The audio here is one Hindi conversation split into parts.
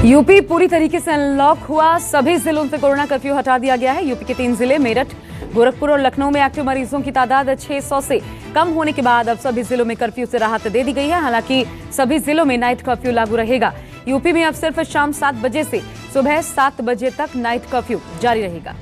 यूपी पूरी तरीके से अनलॉक हुआ। सभी जिलों से कोरोना कर्फ्यू हटा दिया गया है। यूपी के 3 जिले मेरठ, गोरखपुर और लखनऊ में एक्टिव मरीजों की तादाद 600 से कम होने के बाद अब सभी जिलों में कर्फ्यू से राहत दे दी गई है। हालांकि सभी जिलों में नाइट कर्फ्यू लागू रहेगा। यूपी में अब सिर्फ शाम 7 बजे से सुबह 7 बजे तक नाइट कर्फ्यू जारी रहेगा।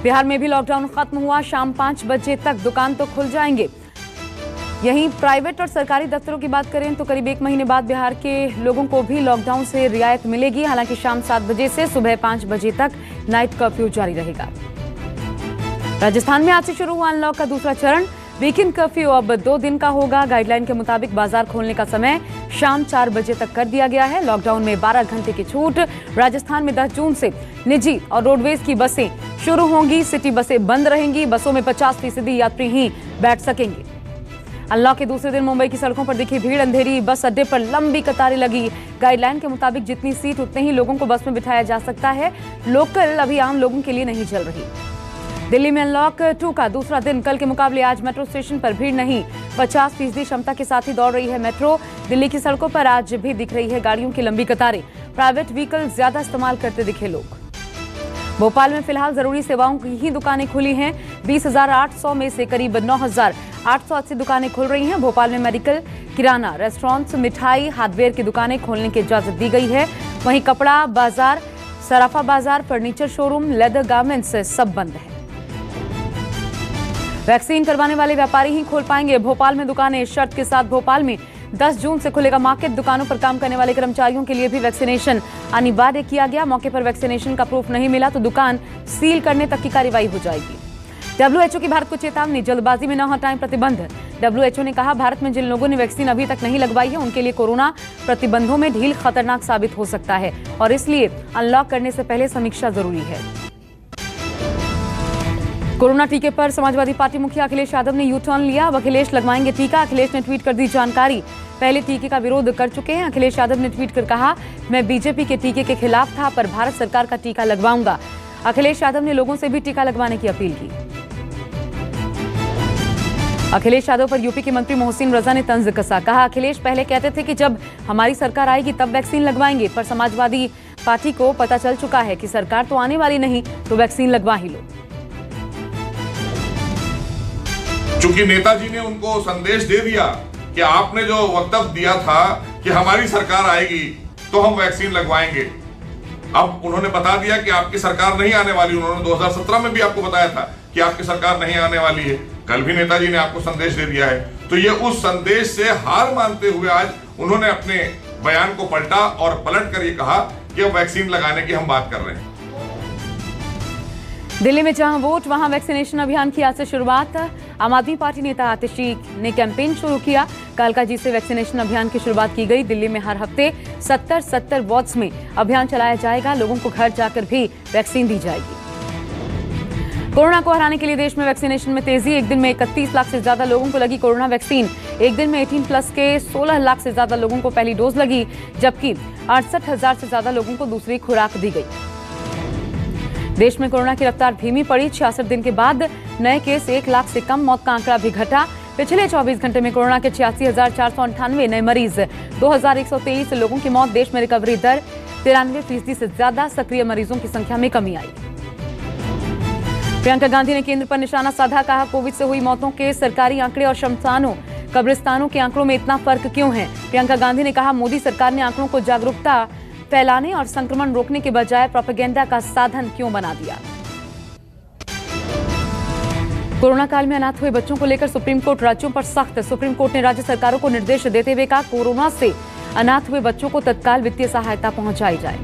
बिहार में भी लॉकडाउन खत्म हुआ। शाम 5 बजे तक दुकान तो खुल जाएंगे। यहीं प्राइवेट और सरकारी दफ्तरों की बात करें तो करीब 1 महीने बाद बिहार के लोगों को भी लॉकडाउन से रियायत मिलेगी। हालांकि शाम 7 बजे से सुबह 5 बजे तक नाइट कर्फ्यू जारी रहेगा। राजस्थान में आज से शुरू हुआ अनलॉक का दूसरा चरण। वीकेंड कर्फ्यू अब 2 दिन का होगा। गाइडलाइन के मुताबिक बाजार खोलने का समय शाम 4 बजे तक कर दिया गया है। लॉकडाउन में 12 घंटे की छूट। राजस्थान में 10 जून से निजी और रोडवेज की बसें शुरू होंगी। सिटी बसें बंद रहेंगी। बसों में 50% यात्री ही बैठ सकेंगे। अनलॉक के दूसरे दिन मुंबई की सड़कों पर दिखी भीड़। अंधेरी बस अड्डे पर लंबी कतारें लगी। गाइडलाइन के मुताबिक जितनी सीट उतने ही लोगों को बस में बिठाया जा सकता है। लोकल अभी आम लोगों के लिए नहीं चल रही। दिल्ली में अनलॉक 2 का दूसरा दिन। कल के मुकाबले आज मेट्रो स्टेशन पर भीड़ नहीं। 50% क्षमता के साथ ही दौड़ रही है मेट्रो। दिल्ली की सड़कों पर आज भी दिख रही है गाड़ियों की लंबी कतारें। प्राइवेट व्हीकल ज्यादा इस्तेमाल करते दिखे लोग। भोपाल में फिलहाल जरूरी सेवाओं की ही दुकानें खुली हैं। 20,800 में से करीब 9,880 दुकानें खुल रही हैं। भोपाल में मेडिकल, किराना, रेस्टोरेंट्स, मिठाई, हार्डवेयर की दुकानें खोलने की इजाजत दी गई है। वहीं कपड़ा बाजार, सराफा बाजार, फर्नीचर शोरूम, लेदर गारमेंट्स सब बंद है। वैक्सीन करवाने वाले व्यापारी ही खोल पाएंगे भोपाल में दुकानें। शर्त के साथ भोपाल में 10 जून से खुलेगा मार्केट। दुकानों पर काम करने वाले कर्मचारियों के लिए भी वैक्सीनेशन अनिवार्य किया गया। मौके पर वैक्सीनेशन का प्रूफ नहीं मिला तो दुकान सील करने तक की कार्रवाई हो जाएगी। WHO की भारत को चेतावनी। जल्दबाजी में न हटाएं प्रतिबंध। WHO ने कहा भारत में जिन लोगों ने वैक्सीन अभी तक नहीं लगवाई है उनके लिए कोरोना प्रतिबंधों में ढील खतरनाक साबित हो सकता है और इसलिए अनलॉक करने से पहले समीक्षा जरूरी है। कोरोना टीके पर समाजवादी पार्टी मुखिया अखिलेश यादव ने यू टर्न लिया। अब अखिलेश लगवाएंगे टीका। अखिलेश ने ट्वीट कर दी जानकारी। पहले टीके का विरोध कर चुके हैं। अखिलेश यादव ने ट्वीट कर कहा, मैं बीजेपी के टीके के खिलाफ था पर भारत सरकार का टीका लगवाऊंगा। अखिलेश यादव ने लोगों से भी टीका लगवाने की अपील की। अखिलेश यादव पर यूपी के मंत्री मोहसिन रजा ने तंज कसा। कहा, अखिलेश पहले कहते थे कि जब हमारी सरकार आएगी तब वैक्सीन लगवाएंगे, पर समाजवादी पार्टी को पता चल चुका है कि सरकार तो आने वाली नहीं तो वैक्सीन लगवा ही लो। चूंकि नेताजी ने उनको संदेश दे दिया कि आपने जो वक्तव्य दिया था कि हमारी सरकार आएगी तो हम वैक्सीन लगवाएंगे, अब उन्होंने बता दिया कि आपकी सरकार नहीं आने वाली। उन्होंने 2017 में भी आपको बताया था कि आपकी सरकार नहीं आने वाली है। कल भी नेताजी ने आपको संदेश दे दिया है। तो ये उस संदेश से हार मानते हुए आज उन्होंने अपने बयान को पलटा और पलट कर ये कहा कि अब वैक्सीन लगाने की हम बात कर रहे हैं। दिल्ली में जहां वोट वहां वैक्सीनेशन अभियान की आज से शुरुआत। आम आदमी पार्टी नेता आतिशी ने कैंपेन शुरू किया। कालकाजी से वैक्सीनेशन अभियान की शुरुआत की गई। दिल्ली में हर हफ्ते 70 वार्ड्स में अभियान चलाया जाएगा। लोगों को घर जाकर भी वैक्सीन दी जाएगी। कोरोना को हराने के लिए देश में वैक्सीनेशन में तेजी। एक दिन में 31 लाख से ज्यादा लोगों को लगी कोरोना वैक्सीन। एक दिन में 18+ के 16 लाख से ज्यादा लोगों को पहली डोज लगी, जबकि 68,000 से ज्यादा लोगों को दूसरी खुराक दी गई। देश में कोरोना की रफ्तार धीमी पड़ी। 66 दिन के बाद नए केस 1 लाख से कम। मौत का आंकड़ा भी घटा। पिछले 24 घंटे में कोरोना के 86,498 नए मरीज। 2,123 लोगों की मौत। देश में रिकवरी दर 93% से ज्यादा। सक्रिय मरीजों की संख्या में कमी आई। प्रियंका गांधी ने केंद्र पर निशाना साधा। कहा, कोविड से हुई मौतों के सरकारी आंकड़े और शमशानों, कब्रिस्तानों के आंकड़ों में इतना फर्क क्यों है। प्रियंका गांधी ने कहा, मोदी सरकार ने आंकड़ों को जागरूकता फैलाने और संक्रमण रोकने के बजाय प्रोपेगेंडा का साधन क्यों बना दिया। कोरोना काल में अनाथ हुए बच्चों को लेकर सुप्रीम कोर्ट राज्यों पर सख्त। सुप्रीम कोर्ट ने राज्य सरकारों को निर्देश देते हुए कहा, कोरोना से अनाथ हुए बच्चों को तत्काल वित्तीय सहायता पहुंचाई जाए।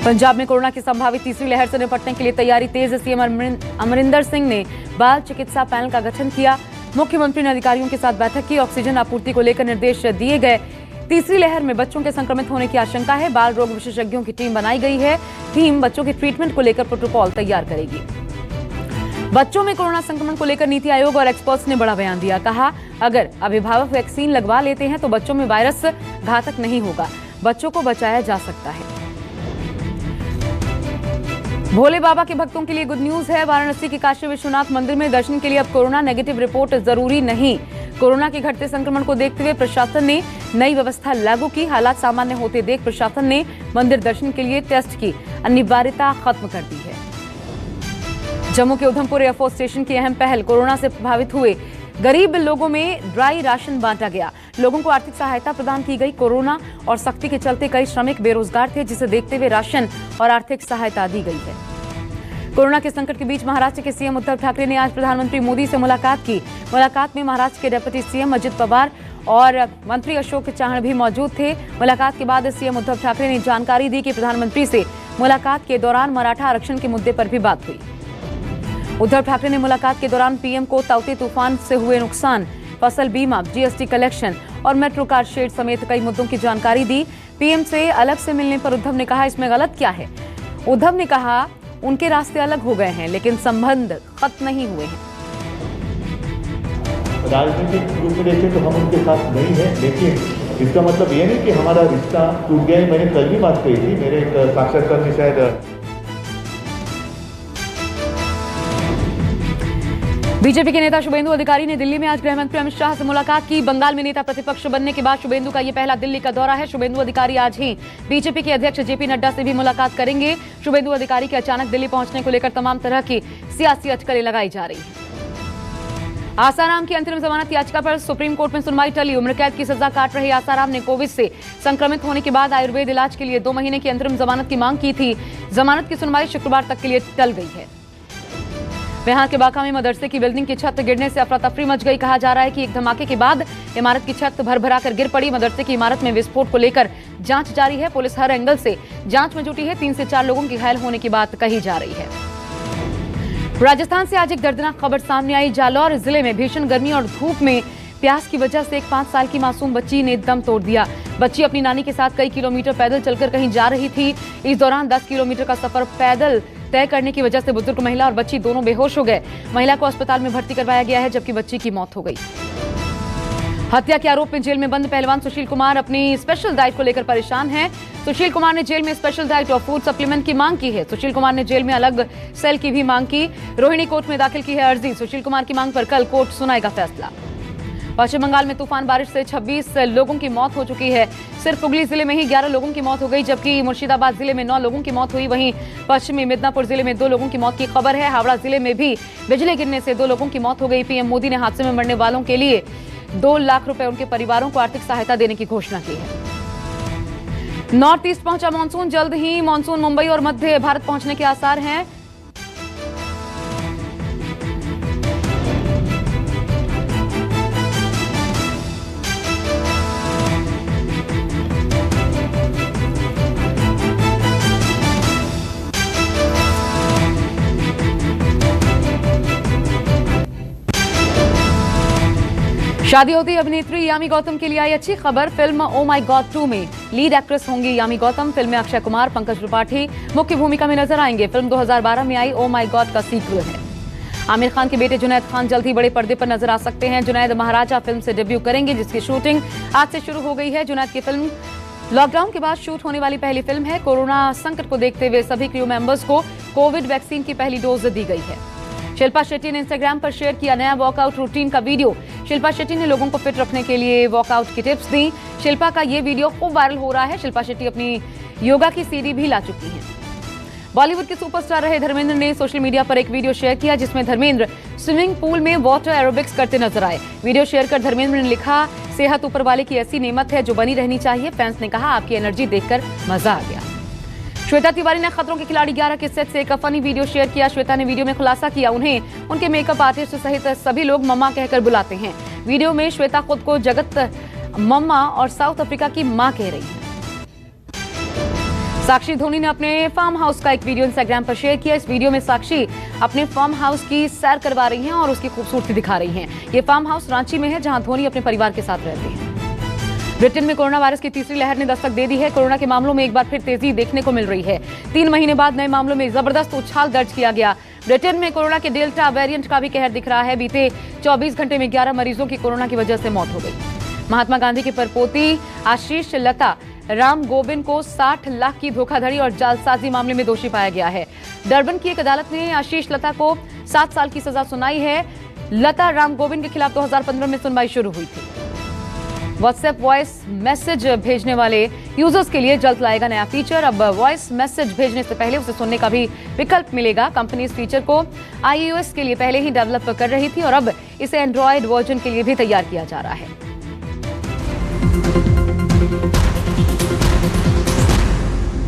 पंजाब में कोरोना की संभावित तीसरी लहर से निपटने के लिए तैयारी तेज। सीएम अमरिंदर सिंह ने बाल चिकित्सा पैनल का गठन किया। मुख्यमंत्री ने अधिकारियों के साथ बैठक की। ऑक्सीजन आपूर्ति को लेकर निर्देश दिए गए। तीसरी लहर में बच्चों के संक्रमित होने की आशंका है। बाल रोग विशेषज्ञों की टीम बनाई गई है। टीम बच्चों की ट्रीटमेंट को लेकर प्रोटोकॉल तैयार करेगी। बच्चों में कोरोना संक्रमण को लेकर नीति आयोग और एक्सपर्ट्स ने बड़ा बयान दिया। कहा, अगर अभिभावक वैक्सीन लगवा लेते हैं तो बच्चों में वायरस घातक नहीं होगा। बच्चों को बचाया जा सकता है। भोले बाबा के भक्तों के लिए गुड न्यूज है। वाराणसी के काशी विश्वनाथ मंदिर में दर्शन के लिए अब कोरोना नेगेटिव रिपोर्ट जरूरी नहीं। कोरोना के घटते संक्रमण को देखते हुए प्रशासन ने नई व्यवस्था लागू की। हालात सामान्य होते देख प्रशासन ने मंदिर दर्शन के लिए टेस्ट की अनिवार्यता खत्म कर दी है। जम्मू के उधमपुर एयरफोर्स स्टेशन की अहम पहल, कोरोना से प्रभावित हुए गरीब लोगों में ड्राई राशन बांटा गया। लोगों को आर्थिक सहायता प्रदान की गई। कोरोना और सख्ती के चलते कई श्रमिक बेरोजगार थे, जिसे देखते हुए राशन और आर्थिक सहायता दी गई है। कोरोना के संकट के बीच महाराष्ट्र के सीएम उद्धव ठाकरे ने आज प्रधानमंत्री मोदी से मुलाकात की। मुलाकात में महाराष्ट्र के डिप्टी सीएम अजित पवार और मंत्री अशोक चव्हाण भी मौजूद थे। मुलाकात के बाद सीएम उद्धव ठाकरे ने जानकारी दी कि प्रधानमंत्री से मुलाकात के दौरान मराठा आरक्षण के मुद्दे पर भी बात हुई। उद्धव ठाकरे ने मुलाकात के दौरान पीएम को ताउते तूफान से हुए नुकसान, फसल बीमा, जीएसटी कलेक्शन और मेट्रो कार शेड समेत कई मुद्दों की जानकारी दी। पीएम से अलग से मिलने पर उद्धव ने कहा, इसमें गलत क्या है। उद्धव ने कहा, उनके रास्ते अलग हो गए हैं लेकिन संबंध खत्म नहीं हुए हैं। राजनीतिक रूप में देखें तो हम उनके साथ नहीं हैं, लेकिन इसका मतलब ये नहीं कि हमारा रिश्ता टूट गया है। मैंने कल भी बात कही थी, मेरे एक साक्षात्कार में शायद बीजेपी के नेता शुभेंदु अधिकारी ने दिल्ली में आज गृह मंत्री अमित शाह से मुलाकात की। बंगाल में नेता प्रतिपक्ष बनने के बाद शुभेंदु का यह पहला दिल्ली का दौरा है। शुभेंदु अधिकारी आज ही बीजेपी के अध्यक्ष जेपी नड्डा से भी मुलाकात करेंगे। शुभेंदु अधिकारी के अचानक दिल्ली पहुंचने को लेकर तमाम तरह की सियासी अटकलें लगाई जा रही हैं। आसाराम की अंतरिम जमानत याचिका पर सुप्रीम कोर्ट में सुनवाई टली। उम्र कैद की सजा काट रहे आसाराम ने कोविड से संक्रमित होने के बाद आयुर्वेद इलाज के लिए 2 महीने की अंतरिम जमानत की मांग की थी। जमानत की सुनवाई शुक्रवार तक के लिए टल गई है। बिहार के बांका में मदरसे की बिल्डिंग की छत गिरने से अफरा तफरी मच गई। कहा जा रहा है कि एक धमाके के बाद इमारत की छत भर-भरा कर गिर पड़ी। मदरसे की इमारत में विस्फोट को लेकर जांच जारी है। पुलिस हर एंगल से जांच में जुटी है। 3 से 4 लोगों के घायल होने की बात कही जा रही है। राजस्थान से आज एक दर्दनाक खबर सामने आई। जालौर जिले में भीषण गर्मी और धूप में प्यास की वजह से एक 5 साल की मासूम बच्ची ने दम तोड़ दिया। बच्ची अपनी नानी के साथ कई किलोमीटर पैदल चलकर कहीं जा रही थी। इस दौरान 10 किलोमीटर का सफर पैदल तय करने की वजह से बुजुर्ग महिला और बच्ची दोनों बेहोश हो गए। महिला को अस्पताल में भर्ती करवाया गया है, जबकि बच्ची की मौत हो गई। हत्या के आरोप में जेल में बंद पहलवान सुशील कुमार अपनी स्पेशल डाइट को लेकर परेशान हैं। सुशील कुमार ने जेल में स्पेशल डाइट और फूड सप्लीमेंट की मांग की है। सुशील कुमार ने जेल में अलग सेल की भी मांग की। रोहिणी कोर्ट में दाखिल की है अर्जी। सुशील कुमार की मांग पर कल कोर्ट सुनाएगा फैसला। पश्चिम बंगाल में तूफान बारिश से 26 लोगों की मौत हो चुकी है। सिर्फ हुगली जिले में ही 11 लोगों की मौत हो गई, जबकि मुर्शिदाबाद जिले में 9 लोगों की मौत हुई। वहीं पश्चिमी मिदनापुर जिले में 2 लोगों की मौत की खबर है। हावड़ा जिले में भी बिजली गिरने से 2 लोगों की मौत हो गई। पीएम मोदी ने हादसे में मरने वालों के लिए 2 लाख रुपए उनके परिवारों को आर्थिक सहायता देने की घोषणा की है। नॉर्थ ईस्ट पहुंचा मानसून। जल्द ही मानसून मुंबई और मध्य भारत पहुंचने के आसार हैं। शादी होती अभिनेत्री यामी गौतम के लिए आई अच्छी खबर। फिल्म ओ माई गॉड 2 में लीड एक्ट्रेस होंगी यामी गौतम। फिल्म में अक्षय कुमार, पंकज त्रिपाठी मुख्य भूमिका में नजर आएंगे। फिल्म 2012 में आई ओ माई गॉड का सीक्वल है। आमिर खान के बेटे जुनैद खान जल्द ही बड़े पर्दे पर नजर आ सकते हैं। जुनैद महाराजा फिल्म से डेब्यू करेंगे, जिसकी शूटिंग आज से शुरू हो गई है। जुनैद की फिल्म लॉकडाउन के बाद शूट होने वाली पहली फिल्म है। कोरोना संकट को देखते हुए सभी क्रू मेंबर्स को कोविड वैक्सीन की पहली डोज दी गई है। शिल्पा शेट्टी ने इंस्टाग्राम पर शेयर किया नया वर्कआउट रूटीन का वीडियो। शिल्पा शेट्टी ने लोगों को फिट रखने के लिए वर्कआउट की टिप्स दी। शिल्पा का ये वीडियो खूब वायरल हो रहा है। शिल्पा शेट्टी अपनी योगा की सीडी भी ला चुकी हैं। बॉलीवुड के सुपरस्टार रहे धर्मेंद्र ने सोशल मीडिया पर एक वीडियो शेयर किया, जिसमें धर्मेंद्र स्विमिंग पूल में वाटर एरोबिक्स करते नजर आए। वीडियो शेयर कर धर्मेंद्र ने लिखा, सेहत ऊपर वाले की ऐसी नेमत है जो बनी रहनी चाहिए। फैंस ने कहा, आपकी एनर्जी देखकर मजा आ गया। श्वेता तिवारी ने खतरों के खिलाड़ी 11 के सेट से एक फनी वीडियो शेयर किया। श्वेता ने वीडियो में खुलासा किया, उन्हें उनके मेकअप आर्टिस्ट सहित सभी लोग मम्मा कहकर बुलाते हैं। वीडियो में श्वेता खुद को जगत मम्मा और साउथ अफ्रीका की मां कह रही है। साक्षी धोनी ने अपने फार्म हाउस का एक वीडियो इंस्टाग्राम पर शेयर किया। इस वीडियो में साक्षी अपने फार्म हाउस की सैर करवा रही हैं और उसकी खूबसूरती दिखा रही हैं। ये फार्म हाउस रांची में है, जहां धोनी अपने परिवार के साथ रहते हैं। ब्रिटेन में कोरोना वायरस की तीसरी लहर ने दस्तक दे दी है। कोरोना के मामलों में एक बार फिर तेजी देखने को मिल रही है। 3 महीने बाद नए मामलों में जबरदस्त उछाल दर्ज किया गया। ब्रिटेन में कोरोना के डेल्टा वेरिएंट का भी कहर दिख रहा है। बीते 24 घंटे में 11 मरीजों की कोरोना की वजह से मौत हो गई। महात्मा गांधी की परपोती आशीष लता राम गोविंद को 60 लाख की धोखाधड़ी और जालसाजी मामले में दोषी पाया गया है। डरबन की एक अदालत ने आशीष लता को 7 साल की सजा सुनाई है। लता राम गोविंद के खिलाफ 2015 में सुनवाई शुरू हुई थी। व्हाट्सएप वॉइस मैसेज भेजने वाले यूजर्स के लिए जल्द लाएगा नया फीचर। अब वॉइस मैसेज भेजने से पहले उसे सुनने का भी विकल्प मिलेगा। कंपनी इस फीचर को iOS के लिए पहले ही डेवलप कर रही थी और अब इसे एंड्रॉयड वर्जन के लिए भी तैयार किया जा रहा है।